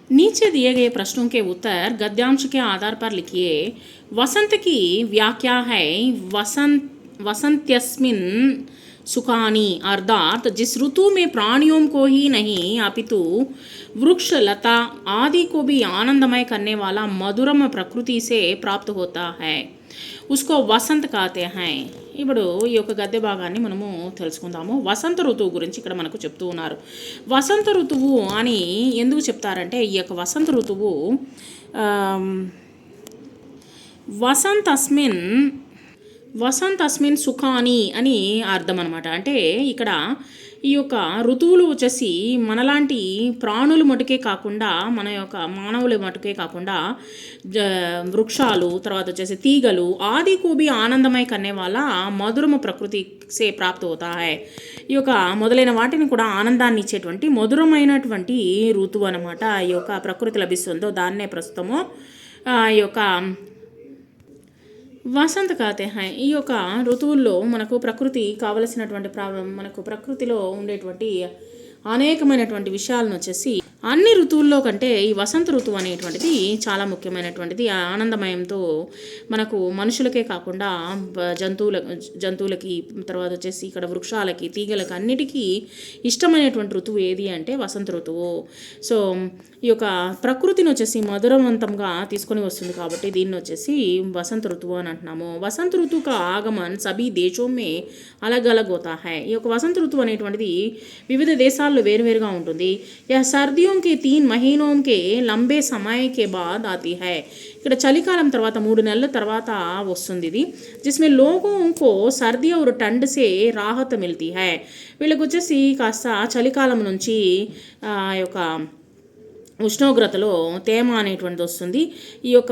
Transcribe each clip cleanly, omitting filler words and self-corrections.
नीचे दिए गए प्रश्नों के उत्तर गद्यांश के आधार पर लिखिए। वसंत की व्याख्या है वसंत्यस्मिन सुखानी, अर्थात जिस ऋतु में प्राणियों को ही नहीं अपितु वृक्ष लता आदि को भी आनंदमय करने वाला मधुरम प्रकृति से प्राप्त होता है, उसको వసంత్ కాతే హై. ఇప్పుడు ఈ యొక్క గద్య భాగాన్ని మనము తెలుసుకుందాము. వసంత ఋతువు గురించి ఇక్కడ మనకు చెప్తూ ఉన్నారు. వసంత ఋతువు అని ఎందుకు చెప్తారంటే, ఈ యొక్క వసంత ఋతువు వసంత్ అస్మిన్ సుఖాని అని అర్థం అనమాట. అంటే ఇక్కడ ఈ యొక్క ఋతువులు వచ్చేసి మనలాంటి ప్రాణులు మటుకే కాకుండా, మన యొక్క మానవుల మటుకే కాకుండా వృక్షాలు, తర్వాత వచ్చేసి తీగలు ఆది కూబి ఆనందమయ కన్నే వాళ్ళ మధురమ ప్రకృతి సే ప్రాప్త అవుతా హై. ఈ యొక్క మొదలైన వాటిని కూడా ఆనందాన్ని ఇచ్చేటువంటి మధురమైనటువంటి ఋతువు అనమాట ఈ యొక్క ప్రకృతి లభిస్తుందో దాన్నే ప్రస్తుతము ఈ యొక్క వసంత కాతే హై. ఈ యొక్క ఋతువుల్లో మనకు ప్రకృతి కావలసినటువంటి మనకు ప్రకృతిలో ఉండేటువంటి అనేకమైనటువంటి విషయాలను వచ్చేసి అన్ని ఋతువుల్లో కంటే ఈ వసంత ఋతువు అనేటువంటిది చాలా ముఖ్యమైనటువంటిది. ఆనందమయంతో మనకు మనుషులకే కాకుండా జంతువులకి, తర్వాత వచ్చేసి ఇక్కడ వృక్షాలకి, తీగలకి అన్నిటికీ ఇష్టమైనటువంటి ఋతువు ఏది అంటే వసంత ఋతువు. సో ఈ యొక్క ప్రకృతిని వచ్చేసి మధురవంతంగా తీసుకొని వస్తుంది కాబట్టి దీన్ని వచ్చేసి వసంత ఋతువు అని అంటున్నాము. వసంత ఋతువు కా ఆగమన్ సభీ దేశోమే అలగ్ అలగ్ హోతా హై. ఈ యొక్క వసంత ఋతువు అనేటువంటిది వివిధ దేశాల్లో వేరువేరుగా ఉంటుంది. సర్దియోं के 3 महीनों के लंबे समय के बाद आती है. ఇక్కడ చలికాలం తర్వాత 3 నెలల తర్వాత వస్తుంది ఇది. जिसमें लोगों को सर्दी और ठंड से राहत मिलती है. వీళ్ళకి వచ్చేసి కాస్త చలికాలం నుంచి యొక్క ఉష్ణోగ్రతలో తేమ అనేటువంటిది వస్తుంది. ఈ యొక్క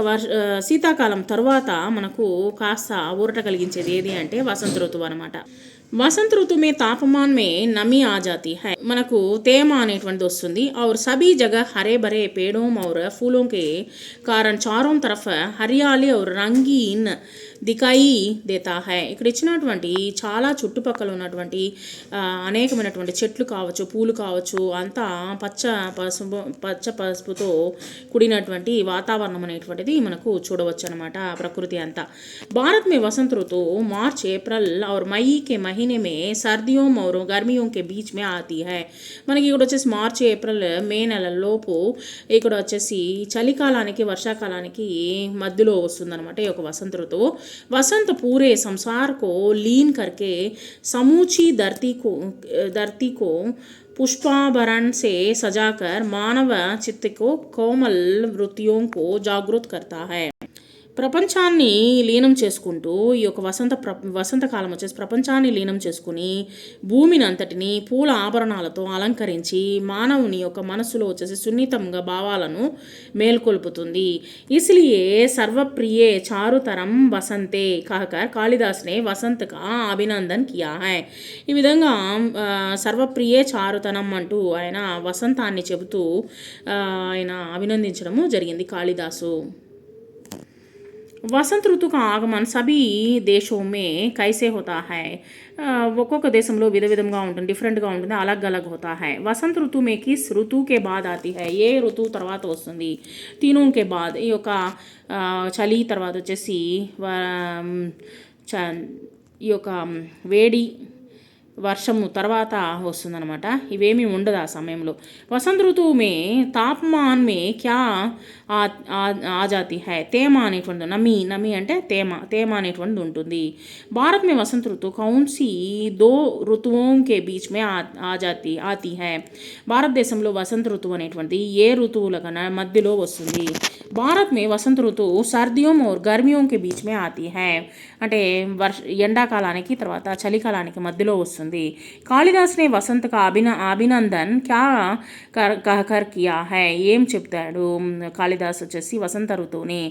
శీతాకాలం తర్వాత మనకు కాస్త ఊరట కలిగించేది ఏది అంటే వసంత ఋతువు అనమాట. वसंत ऋतु में तापमान में नमी आ जाती है. మనకు తేమ అనేటువంటిది వస్తుంది. और सभी जगह हरे भरे पेड़ों और फूलों के कारण चारों तरफ हरियाली और रंगीन దికాయి దేతా హై. ఇక్కడ ఇచ్చినటువంటి చాలా చుట్టుపక్కల ఉన్నటువంటి అనేకమైనటువంటి చెట్లు కావచ్చు, పూలు కావచ్చు, అంతా పచ్చ పసుపుతో కూడినటువంటి వాతావరణం అనేటువంటిది మనకు చూడవచ్చు అనమాట ప్రకృతి అంతా. భారత్ మే వసంత ఋతువు మార్చ్ ఏప్రిల్ और मई के महीने में सर्दियों और गर्मियों के बीच में आती है. మనకి ఇక్కడ వచ్చేసి మార్చ్, ఏప్రిల్, మే నెలల్లోపు ఇక్కడ వచ్చేసి చలికాలానికి, వర్షాకాలానికి మధ్యలో వస్తుందన్నమాట ఈ యొక్క వసంత ఋతువు. वसंत पूरे संसार को लीन करके समूची धरती को पुष्पाभरण से सजाकर मानव चित्त को कोमल वृत्तियों को जागृत करता है. ప్రపంచాన్ని లీనం చేసుకుంటూ ఈ యొక్క వసంతకాలం వచ్చేసి ప్రపంచాన్ని లీనం చేసుకుని భూమిని అంతటిని పూల ఆభరణాలతో అలంకరించి మానవుని యొక్క మనస్సులో వచ్చేసి సున్నితంగా భావాలను మేల్కొల్పుతుంది. ఇస్లియే సర్వప్రియే చారుతరం వసంతే कहकर కాళిదాస్ నే వసంత్ కా అభినందన్ కియా హై. ఈ విధంగా సర్వప్రియే చారుతనం అంటూ ఆయన వసంతాన్ని చెబుతూ ఆయన అభినందించడము జరిగింది కాళిదాసు. వసంత ఋతు కా ఆగమన్ సభీ దేశోమే కైసే హోతా హై. ఒక్కొక్క దేశంలో విధంగా ఉంటుంది, డిఫరెంట్గా ఉంటుంది, అలగ్ అలగ్ హోతా హై. వసంత ఋతు మే కిస్ ఋతు కే బాద్ ఆతి హై. ఏ ఋతువు తర్వాత వస్తుంది? తీనోం కే బాద్. ఈ యొక్క చలి తర్వాత వచ్చేసి ఈ యొక్క వేడి, వర్షము తర్వాత వస్తుందన్నమాట. ఇవేమీ ఉండదు ఆ సమయంలో. వసంత ఋతువు మే తాపమాన్ మే క్యా ఆజాతి హై. తేమ అనేటువంటిది, నమి అంటే తేమ అనేటువంటిది ఉంటుంది. భారత్ మే వసంత ఋతువు కౌన్సీ దో ఋతువుం కే బీచ్ మే ఆతి హై. భారతదేశంలో వసంత ఋతువు అనేటువంటిది ఏ ఋతువుల కన్నా మధ్యలో వస్తుంది. భారత్ మే వసంత ఋతువు సర్దియోం और गर्मियों के बीच में आती है. అంటే ఎండాకాలానికి తర్వాత చలికాలానికి మధ్యలో వస్తుంది. కాళిదాస్ నే వసంత కా అభినందన్ క్యా కర్ కియా హై. ఏం చెప్తాడు కాళిదాస్ వచ్చేసి వసంత ఋతువుని?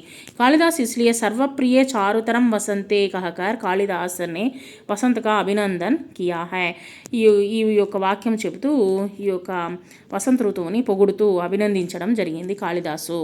కాళిదాస్ ఇస్లియే సర్వప్రియ చారుతరం వసంతే कहकर కాళిదాస్ నే వసంత కా అభినందన్ కియా హై. ఈ యొక్క వాక్యం చెబుతూ ఈ యొక్క వసంత ఋతువుని పొగుడుతూ అభినందించడం జరిగింది కాళిదాసు.